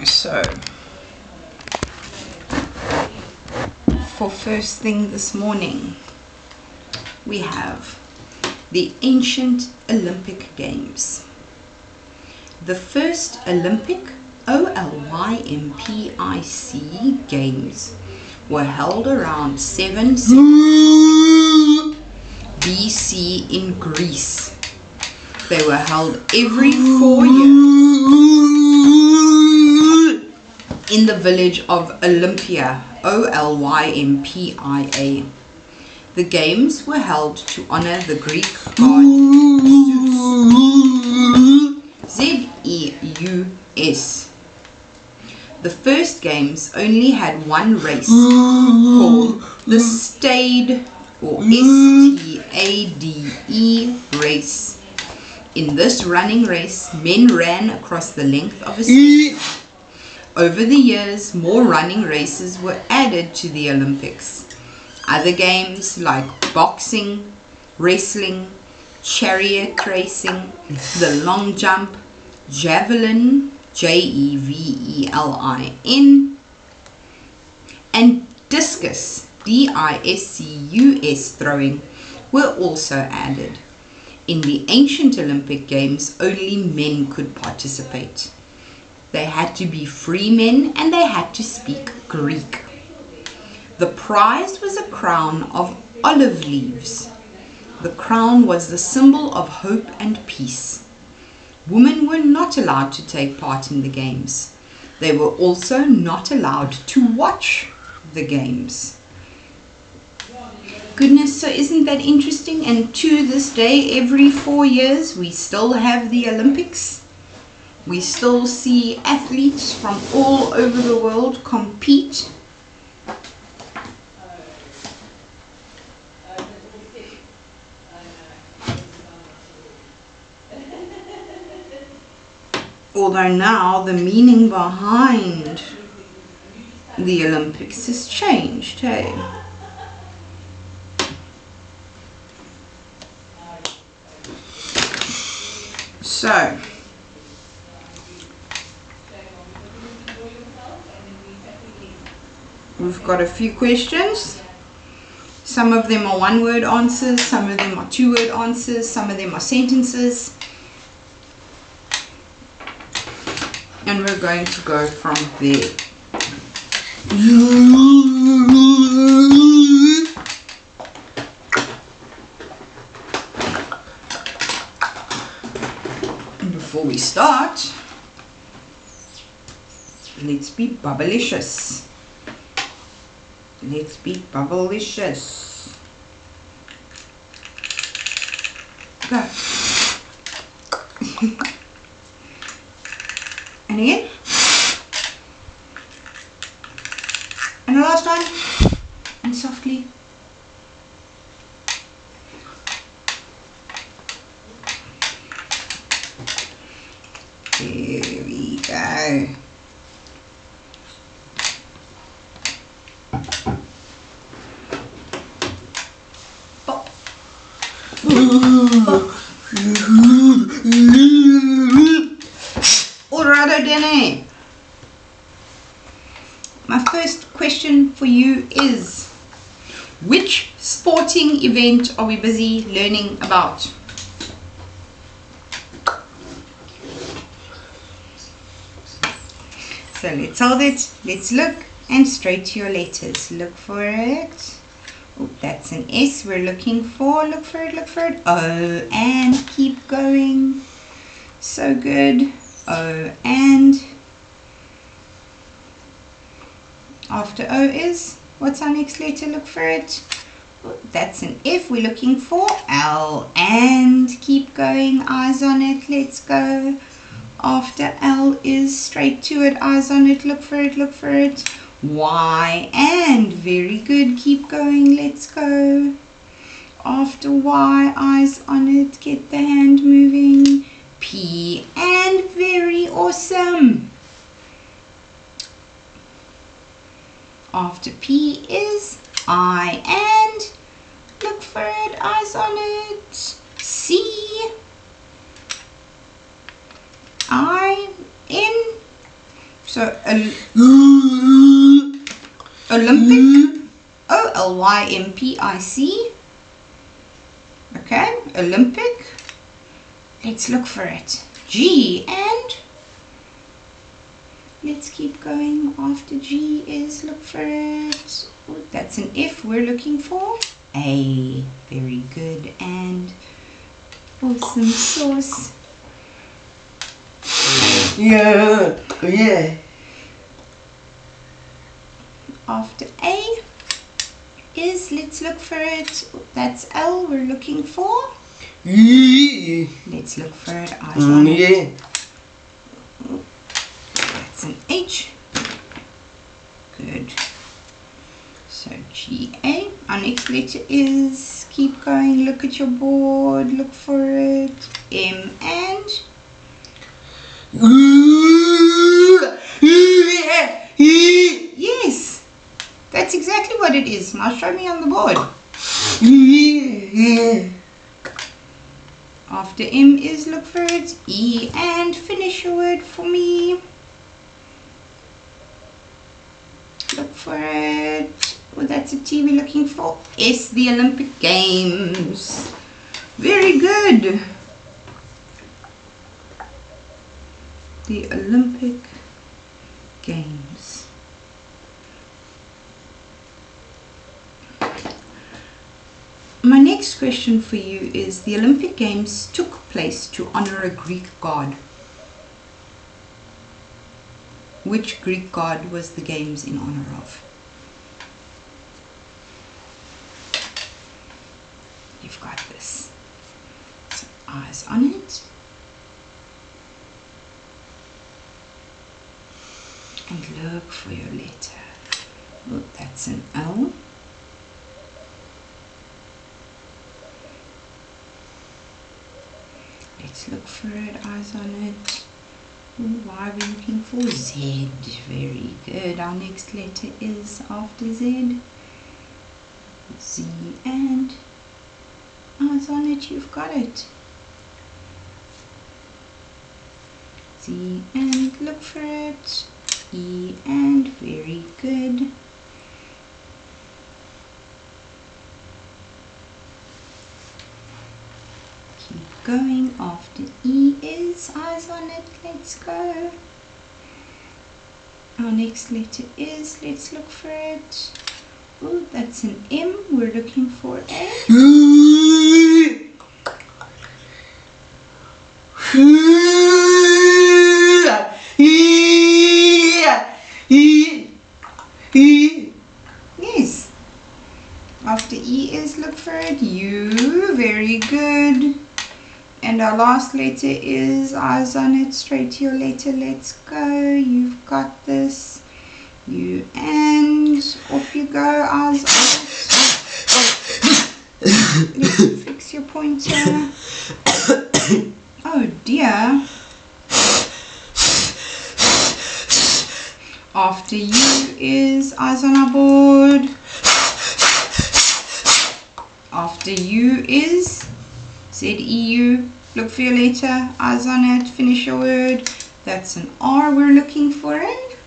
So, for first thing this morning, we have the ancient Olympic Games. The first Olympic OLYMPIC Games were held around 760 BC in Greece. They were held every 4 years in the village of Olympia, OLYMPIA. The games were held to honor the Greek god Zeus. The first games only had one race called the Stade or STADE race. In this running race, men ran across the length of a stadium. Over the years, more running races were added to the Olympics. Other games like boxing, wrestling, chariot racing, the long jump, javelin, JEVELIN, and discus, DISCUS throwing were also added. In the ancient Olympic Games, only men could participate. They had to be free men and they had to speak Greek. The prize was a crown of olive leaves. The crown was the symbol of hope and peace. Women were not allowed to take part in the games. They were also not allowed to watch the games. Goodness, so isn't that interesting? And to this day, every 4 years, we still have the Olympics. We still see athletes from all over the world compete. Although now the meaning behind the Olympics has changed, hey? So, we've got a few questions. Some of them are one-word answers, some of them are two-word answers, some of them are sentences. And we're going to go from there. Before we start, let's be bubblicious. Let's be bubblicious. Go. And again. And the last one. And softly. There we go. Pop. Pop. Alrighto, Danny. My first question for you is, which sporting event are we busy learning about? So let's hold it, let's look, and straight to your letters. Look for it. Oh, that's an S we're looking for. Look for it, look for it. O, and keep going. So good. O, and. After O is, what's our next letter? Look for it. Oh, that's an F we're looking for. L, and keep going. Eyes on it, let's go. After L is straight to it, eyes on it, look for it, look for it. Y, and very good, keep going, let's go. After Y, eyes on it, get the hand moving. P, and very awesome. After P is I, and look for it, eyes on it. C, I, N, So Olympic, Olympic. Okay, Olympic. Let's look for it. G, and let's keep going. After G is, look for it. Oh, that's an F we're looking for. A, very good, and awesome sauce. Yeah, yeah. After A is, let's look for it. That's L we're looking for. Yeah. Let's look for it. Eyes on it. Yeah. That's an H. Good. So G-A. Our next letter is, keep going, look at your board, look for it. M, and yes, that's exactly what it is. Now show me on the board. After M is, look for it. E, and finish your word for me. Look for it. Well, that's a T we're looking for. S, the Olympic Games. Very good. The Olympic Games. My next question for you is, the Olympic Games took place to honor a Greek god. Which Greek god was the games in honor of? You've got this. So eyes on it. And look for your letter. Oh, that's an L. Let's look for it, eyes on it. Why are we looking for Z? Very good. Our next letter is after Z. Z, and eyes on it, you've got it. Z, and look for it. E, and very good. Keep going. After E is, eyes on it, let's go. Our next letter is, let's look for it. Oh, that's an M, we're looking for A. Yes. After E is, look for it. U, very good. And our last letter is, eyes on it, straight to your letter, let's go. You've got this. U, and off you go, eyes on it. Let's fix your pointer. Oh dear. After U is, eyes on our board. After U is Z-E-U. Look for your letter, eyes on it, finish your word. That's an R we're looking for it.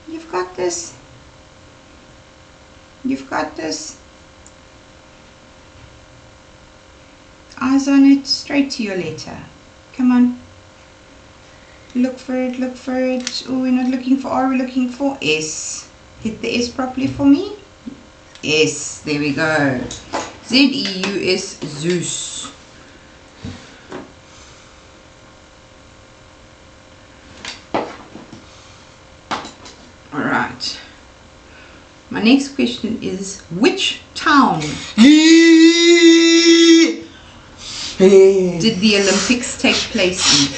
You've got this. You've got this. Eyes on it, straight to your letter. Come on. Look for it, look for it. Oh, we're not looking for R, we're looking for S. Hit the S properly for me. S, there we go. Z-E-U-S, Zeus. Alright. My next question is, which town did the Olympics take place in?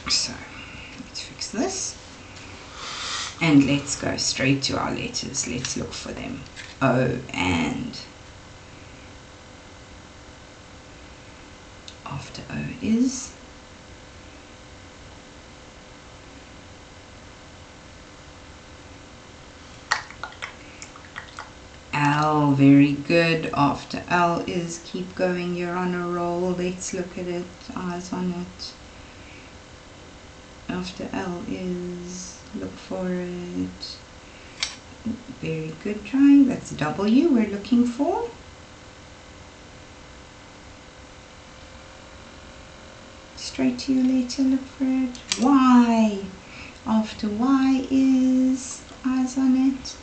So, let's fix this. And let's go straight to our letters. Let's look for them. O, and after O is L, very good. After L is keep going, you're on a roll. Let's look at it, eyes on it. After L is, look for it. Very good trying. That's W we're looking for. Straight to your letter, look for it. Y. After Y is, eyes on it.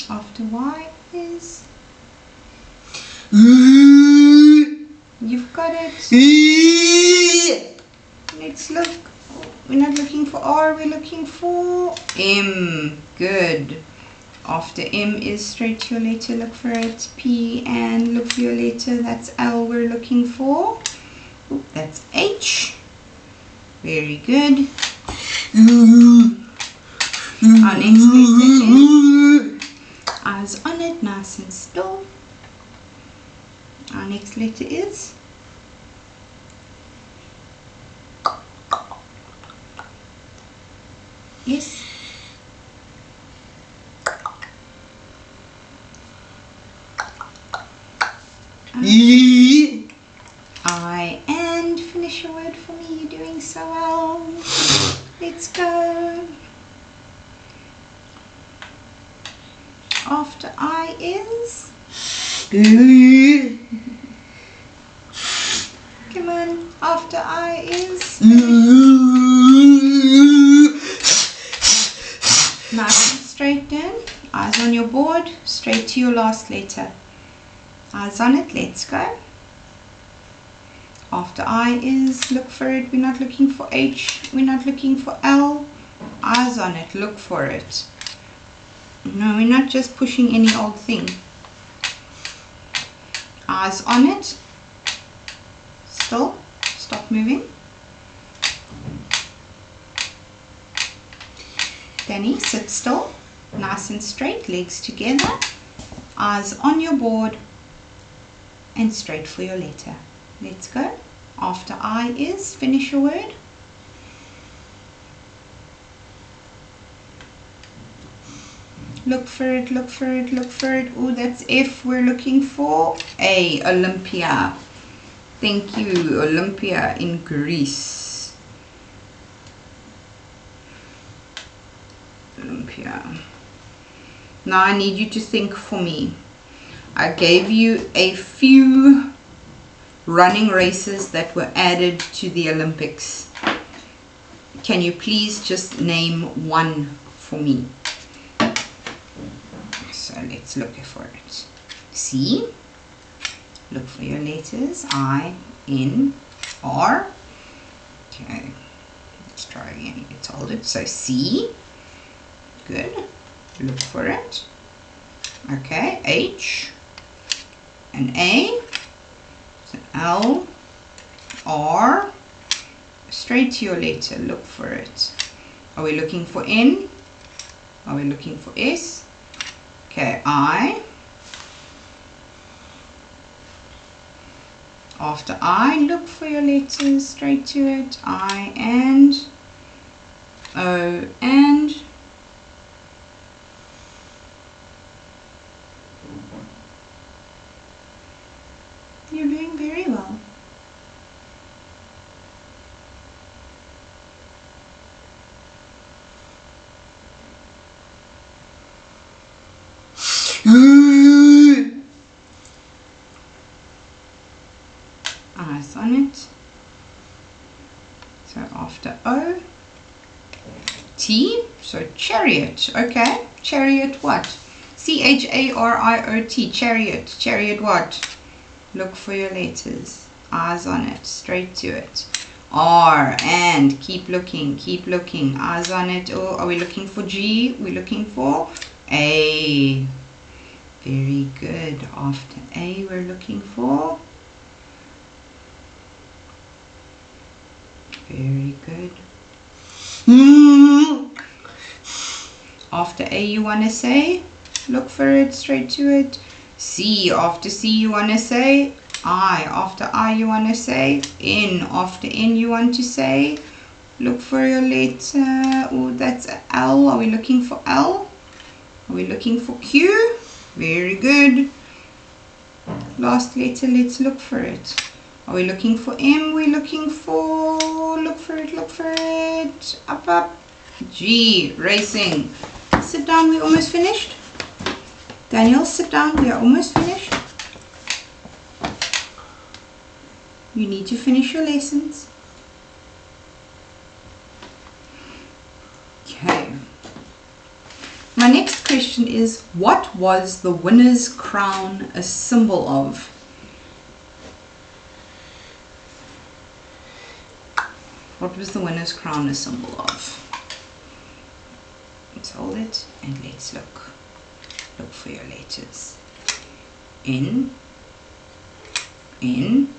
After Y is, you've got it. Let's look. We're not looking for R, we're looking for M. Good. After M is straight to your letter, look for it. P, and look for your letter. That's L we're looking for. Oop, that's H. Very good. Our next letter is, eyes on it, nice and still. Our next letter is yes. I, and finish your word for me. You're doing so well. Let's go. After I is, come on. After I is, nice and straight down. Eyes on your board, straight to your last letter. Eyes on it, let's go. After I is, look for it. We're not looking for H, we're not looking for L. Eyes on it, look for it. No, we're not just pushing any old thing. Eyes on it. Still, stop moving. Danny, sit still, nice and straight, legs together. Eyes on your board and straight for your letter. Let's go. After I is, finish your word. Look for it, look for it, look for it. Oh, that's F we're looking for. A, Olympia. Thank you, Olympia in Greece. Olympia. Now I need you to think for me. I gave you a few running races that were added to the Olympics. Can you please just name one for me? So let's look for it. C. Look for your letters. I, N, R. Okay. Let's try again. Get told it. So C. Good. Look for it. Okay. H. And A. So L. R. Straight to your letter. Look for it. Are we looking for N? Are we looking for S? Okay, I. After I, look for your letters, straight to it. I and O and you're doing very well. Eyes on it. So after O, T, so chariot. Okay, chariot what? C-H-A-R-I-O-T, chariot. Chariot what? Look for your letters. Eyes on it, straight to it. R, and keep looking, eyes on it. Oh, are we looking for G? We're looking for A. Very good. After A, we're looking for. Very good. After A, you want to say, look for it, straight to it. C. After C, you want to say I. After I, you want to say N. After N, you want to say, look for your letter. Oh, that's L. Are we looking for L? Are we looking for Q? Very good. Last letter, let's look for it. Are we looking for M? We're looking for, look for it. Up, up. G, racing. Sit down, we're almost finished. Daniel, sit down, we are almost finished. You need to finish your lessons. Okay. My next question is, what was the winner's crown a symbol of? What was the winner's crown a symbol of? Let's hold it and let's look. Look for your letters. N, M,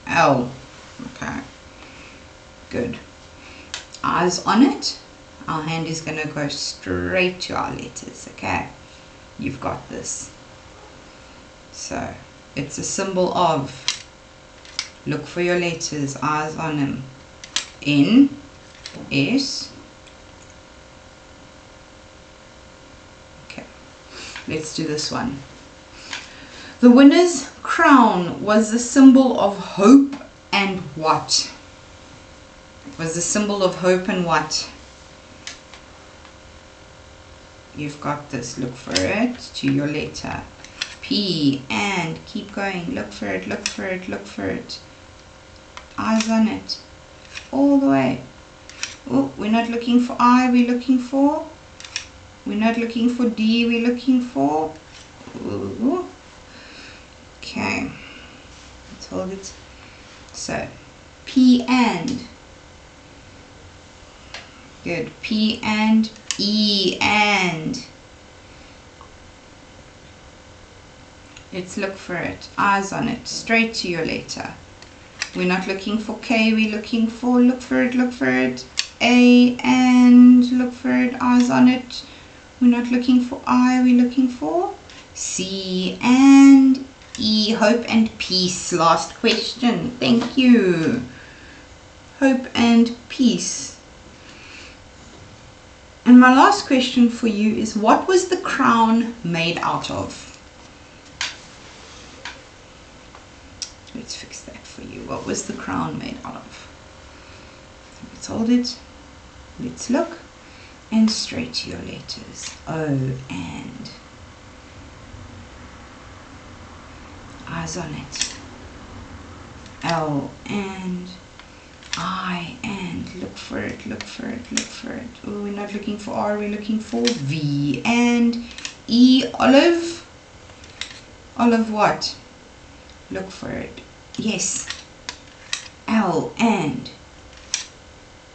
L. Okay, good. Eyes on it. Our hand is going to go straight to our letters. Okay, you've got this. So it's a symbol of, look for your letters, eyes on them. N, S. Okay, let's do this one. The winner's crown was the symbol of hope and what? Was the symbol of hope and what? You've got this. Look for it to your letter. P, and keep going. Look for it, look for it, look for it. Eyes on it. All the way. Oh, we're not looking for I, we're looking for. We're not looking for D, we're looking for. Ooh. Okay. Let's hold it. So, P and. Good. P and E and. Let's look for it. Eyes on it. Straight to your letter. We're not looking for K. We're looking for. Look for it. Look for it. A and. Look for it. Eyes on it. We're not looking for I. We're looking for C and E. Hope and peace. Last question. Thank you. Hope and peace. And my last question for you is, what was the crown made out of? Let's fix that for you. What was the crown made out of? So let's hold it. Let's look. And straight to your letters. O and. Eyes on it. L and. I and. Look for it, look for it, look for it. Oh, we're not looking for R, we're looking for V and E. Olive. Olive what? Look for it. Yes. L and.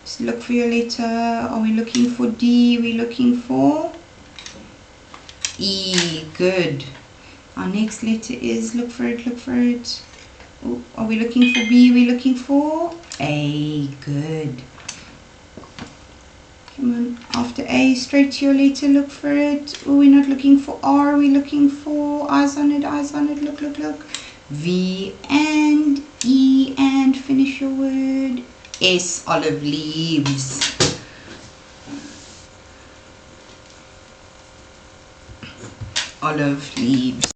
Just look for your letter. Are we looking for D? We're looking for E. Good. Our next letter is, look for it, look for it. Oh, are we looking for B? We're looking for A. Good. Come on. After A, straight to your letter, look for it. Oh, we're not looking for R. We're looking for, eyes on it, eyes on it. Look, look, look. V and E and finish your word. S. Olive leaves. Olive leaves.